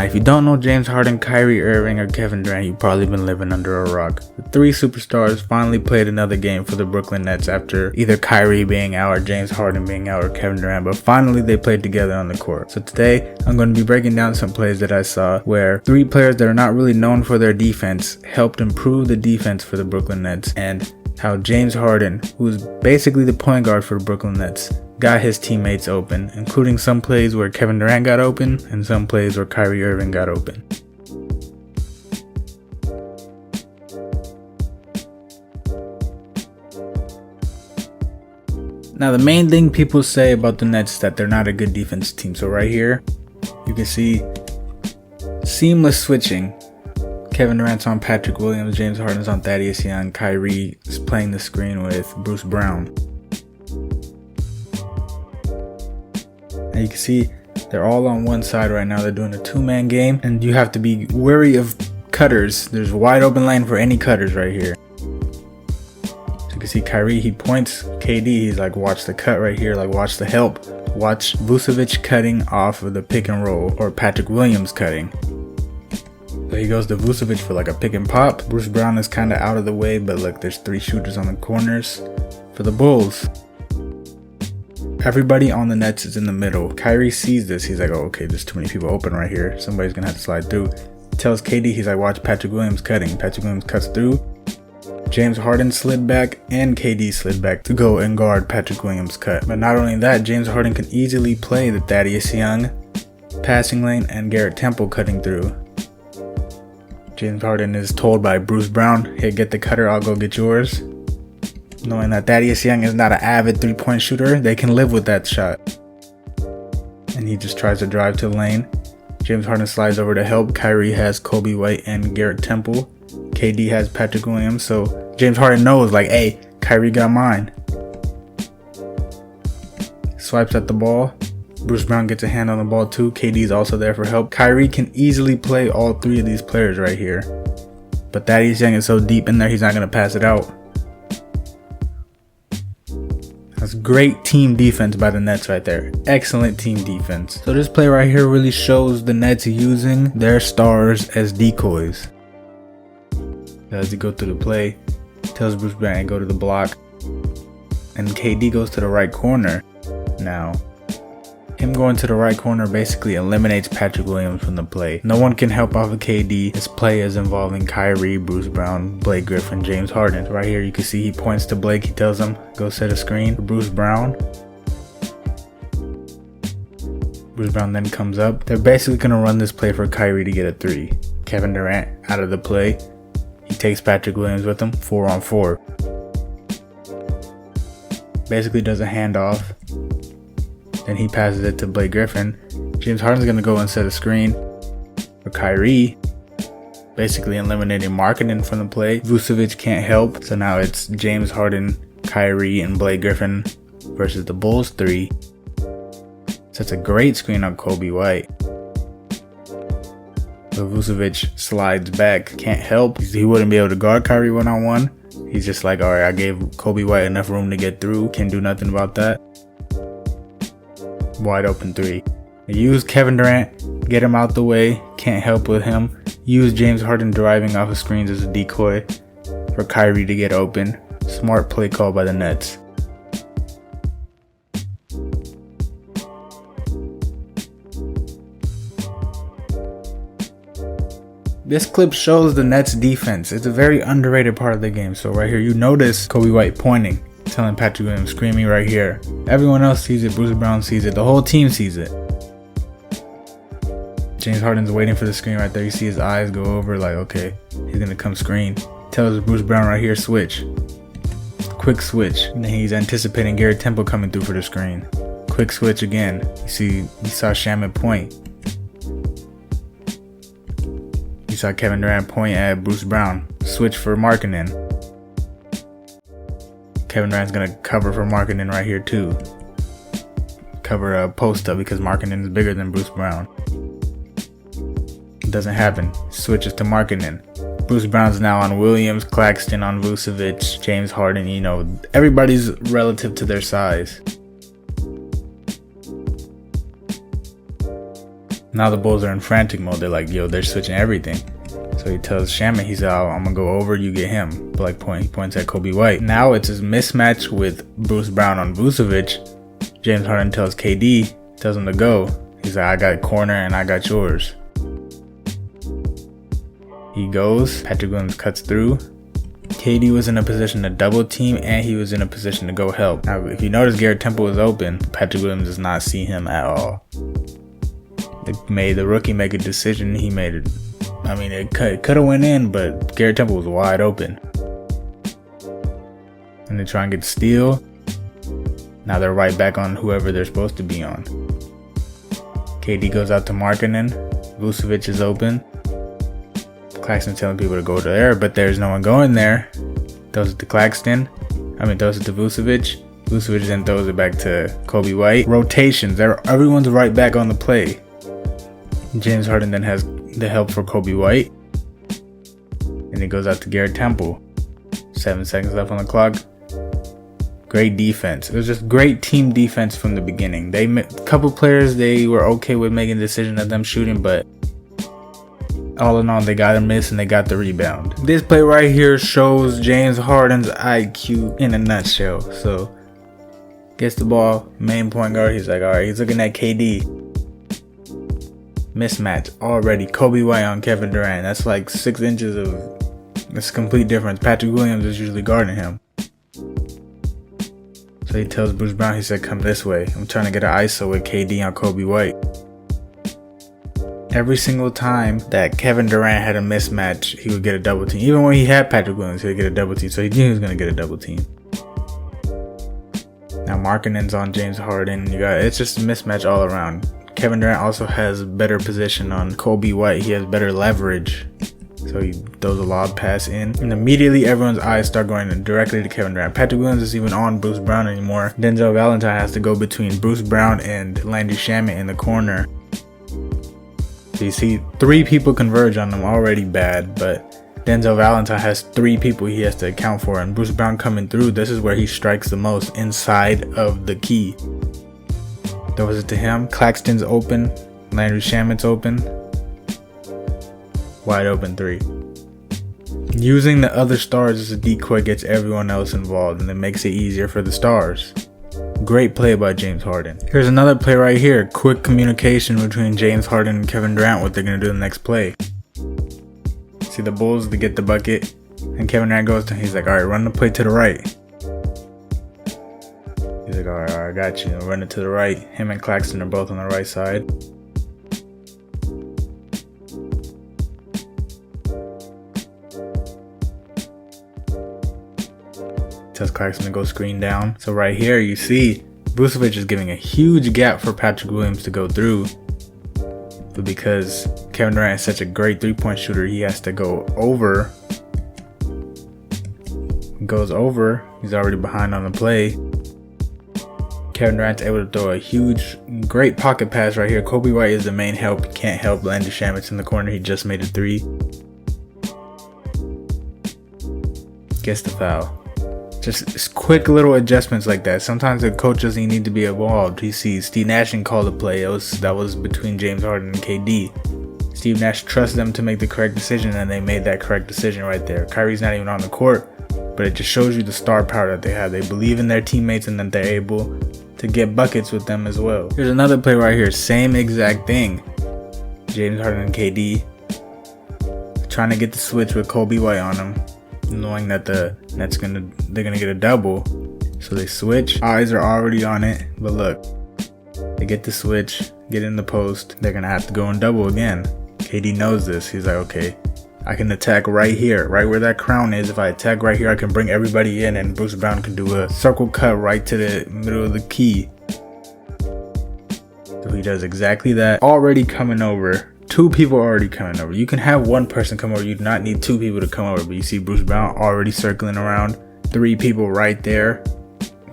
Now, if you don't know James Harden, Kyrie Irving, or Kevin Durant, you've probably been living under a rock. The three superstars finally played another game for the Brooklyn Nets after either Kyrie being out or James Harden being out or Kevin Durant, but finally they played together on the court. So today, I'm going to be breaking down some plays that I saw where three players that are not really known for their defense helped improve the defense for the Brooklyn Nets, and how James Harden, who's basically the point guard for the Brooklyn Nets, got his teammates open, including some plays where Kevin Durant got open and some plays where Kyrie Irving got open. Now, the main thing people say about the Nets is that they're not a good defensive team. So right here, you can see seamless switching. Kevin Durant's on Patrick Williams, James Harden's on Thaddeus Young, Kyrie is playing the screen with Bruce Brown. And you can see they're all on one side right now. They're doing a two-man game, and you have to be wary of cutters. There's a wide open lane for any cutters right here. So you can see Kyrie, he points KD, he's like, watch the cut right here, like watch the help. Watch Vucevic cutting off of the pick and roll, or Patrick Williams cutting. So he goes to Vucevic for like a pick and pop. Bruce Brown is kind of out of the way, but look, there's three shooters on the corners for the Bulls. Everybody on the Nets is in the middle. Kyrie sees this. He's like, oh, okay, there's too many people open right here. Somebody's going to have to slide through. Tells KD, he's like, watch Patrick Williams cutting. Patrick Williams cuts through. James Harden slid back and KD slid back to go and guard Patrick Williams' cut. But not only that, James Harden can easily play the Thaddeus Young passing lane and Garrett Temple cutting through. James Harden is told by Bruce Brown, hey, get the cutter, I'll go get yours. Knowing that Thaddeus Young is not an avid three-point shooter, they can live with that shot. And he just tries to drive to the lane. James Harden slides over to help. Kyrie has Kobe White and Garrett Temple. KD has Patrick Williams. So James Harden knows, like, hey, Kyrie got mine. Swipes at the ball. Bruce Brown gets a hand on the ball too. KD's also there for help. Kyrie can easily play all three of these players right here. But Thaddeus Young is so deep in there, he's not going to pass it out. That's great team defense by the Nets right there. Excellent team defense. So this play right here really shows the Nets using their stars as decoys. As he go through the play, tells Bruce Brown to go to the block. And KD goes to the right corner. Now, him going to the right corner basically eliminates Patrick Williams from the play. No one can help off of KD. This play is involving Kyrie, Bruce Brown, Blake Griffin, James Harden. Right here you can see he points to Blake. He tells him, go set a screen for Bruce Brown. Bruce Brown then comes up. They're basically going to run this play for Kyrie to get a three. Kevin Durant out of the play. He takes Patrick Williams with him, 4-on-4. Basically does a handoff. Then he passes it to Blake Griffin. James Harden's going to go and set a screen for Kyrie, basically eliminating Markkanen from the play. Vucevic can't help, so now it's James Harden, Kyrie, and Blake Griffin versus the Bulls 3. Sets a great screen on Kobe White. But Vucevic slides back, can't help. He wouldn't be able to guard Kyrie one-on-one. He's just like, alright, I gave Kobe White enough room to get through. Can't do nothing about that. Wide open three. Use Kevin Durant, get him out the way, can't help with him. Use James Harden driving off of screens as a decoy for Kyrie to get open. Smart play call by the Nets. This clip shows the Nets defense. It's a very underrated part of the game. So right here you notice Kobe White pointing, telling Patrick Williams, screaming right here. Everyone else sees it. Bruce Brown sees it. The whole team sees it. James Harden's waiting for the screen right there. You see his eyes go over like, okay, he's going to come screen. Tells Bruce Brown right here, switch. Quick switch. And then he's anticipating Garrett Temple coming through for the screen. Quick switch again. You saw Shaman point. You saw Kevin Durant point at Bruce Brown. Switch for Markkanen. Kevin Durant's going to cover for Markkanen right here too. Cover a post up because Markkanen is bigger than Bruce Brown. It doesn't happen. Switches to Markkanen. Bruce Brown's now on Williams, Claxton on Vucevic, James Harden. You know, everybody's relative to their size. Now the Bulls are in frantic mode. They're like, yo, they're switching everything. So he tells Shamet, he's like, oh, I'm gonna go over, you get him. But like he points at Kobe White. Now it's his mismatch with Bruce Brown on Vucevic. James Harden tells KD, tells him to go. He's like, I got corner and I got yours. He goes, Patrick Williams cuts through. KD was in a position to double team and he was in a position to go help. Now, if you notice, Garrett Temple was open. Patrick Williams does not see him at all. They made the rookie make a decision. He made it. I mean, it could have went in, but Garrett Temple was wide open. And they try and get the steal. Now they're right back on whoever they're supposed to be on. KD goes out to Markkanen. Vucevic is open. Claxton's telling people to go to there, but there's no one going there. Throws it to Claxton. Throws it to Vucevic. Vucevic then throws it back to Kobe White. Rotations. Everyone's right back on the play. James Harden then has the help for Kobe White. And it goes out to Garrett Temple. 7 seconds left on the clock. Great defense. It was just great team defense from the beginning. A couple players, they were okay with making a decision of them shooting, but all in all, they got a miss and they got the rebound. This play right here shows James Harden's IQ in a nutshell. So, gets the ball, main point guard. He's like, all right, he's looking at KD. Mismatch already. Kobe White on Kevin Durant. That's like 6 inches of... It's a complete difference. Patrick Williams is usually guarding him. So he tells Bruce Brown, he said, come this way. I'm trying to get an ISO with KD on Kobe White. Every single time that Kevin Durant had a mismatch, he would get a double team. Even when he had Patrick Williams, he would get a double team. So he knew he was going to get a double team. Now Markkanen's on James Harden. It's just a mismatch all around. Kevin Durant also has better position on Kobe White. He has better leverage. So he throws a lob pass in. And immediately everyone's eyes start going directly to Kevin Durant. Patrick Williams isn't even on Bruce Brown anymore. Denzel Valentine has to go between Bruce Brown and Landry Shamet in the corner. So you see 3 people converge on him, already bad, but Denzel Valentine has 3 people he has to account for, and Bruce Brown coming through, this is where he strikes the most, inside of the key. Throws it to him. Claxton's open. Landry Shamet's open. Wide open 3. Using the other stars as a decoy gets everyone else involved, and it makes it easier for the stars. Great play by James Harden. Here's another play right here. Quick communication between James Harden and Kevin Durant, what they're going to do the next play. See the Bulls, they get the bucket, and Kevin Durant goes to him. He's like, all right, run the play to the right. He's like, all right, I got you. I'll run it to the right. Him and Claxton are both on the right side. Tells Claxton to go screen down. So right here you see Vucevic is giving a huge gap for Patrick Williams to go through. But because Kevin Durant is such a great 3-point shooter, he has to go over. He goes over. He's already behind on the play. Kevin Durant's able to throw a huge, great pocket pass right here. Kobe White is the main help. He can't help. Landry Shamet's in the corner. He just made a 3. Gets the foul. Just quick little adjustments like that. Sometimes the coach doesn't need to be involved. He sees Steve Nash and call the play. That was between James Harden and KD. Steve Nash trusts them to make the correct decision, and they made that correct decision right there. Kyrie's not even on the court, but it just shows you the star power that they have. They believe in their teammates and that they're able to get buckets with them as well. Here's another play right here. Same exact thing. James Harden and KD trying to get the switch with Kobe White on them, knowing that they're gonna get a double. So they switch. Eyes are already on it, but look, they get the switch, get in the post. They're gonna have to go and double again. KD knows this. He's like, okay, I can attack right here, right where that crown is. If I attack right here, I can bring everybody in, and Bruce Brown can do a circle cut right to the middle of the key. So he does exactly that. Already coming over. 2 people already coming over. You can have 1 person come over. You do not need 2 people to come over. But you see Bruce Brown already circling around. 3 people right there.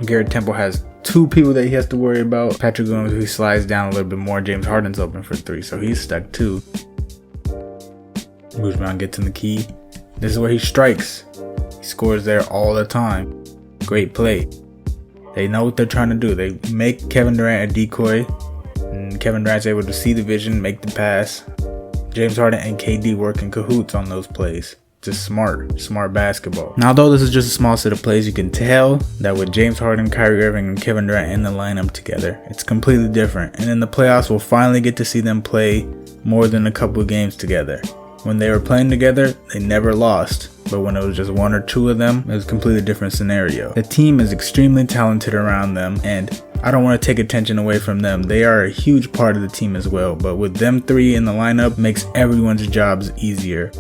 Garrett Temple has 2 people that he has to worry about. Patrick Williams, he slides down a little bit more. James Harden's open for 3, so he's stuck too. Bruce Brown gets in the key. This is where he strikes. He scores there all the time. Great play. They know what they're trying to do. They make Kevin Durant a decoy. And Kevin Durant's able to see the vision, make the pass. James Harden and KD work in cahoots on those plays. Just smart basketball. Now, although this is just a small set of plays, you can tell that with James Harden, Kyrie Irving, and Kevin Durant in the lineup together, it's completely different. And in the playoffs, we'll finally get to see them play more than a couple of games together. When they were playing together, they never lost. But when it was just one or two of them, it was a completely different scenario. The team is extremely talented around them, and I don't want to take attention away from them. They are a huge part of the team as well. But with them three in the lineup, makes everyone's jobs easier.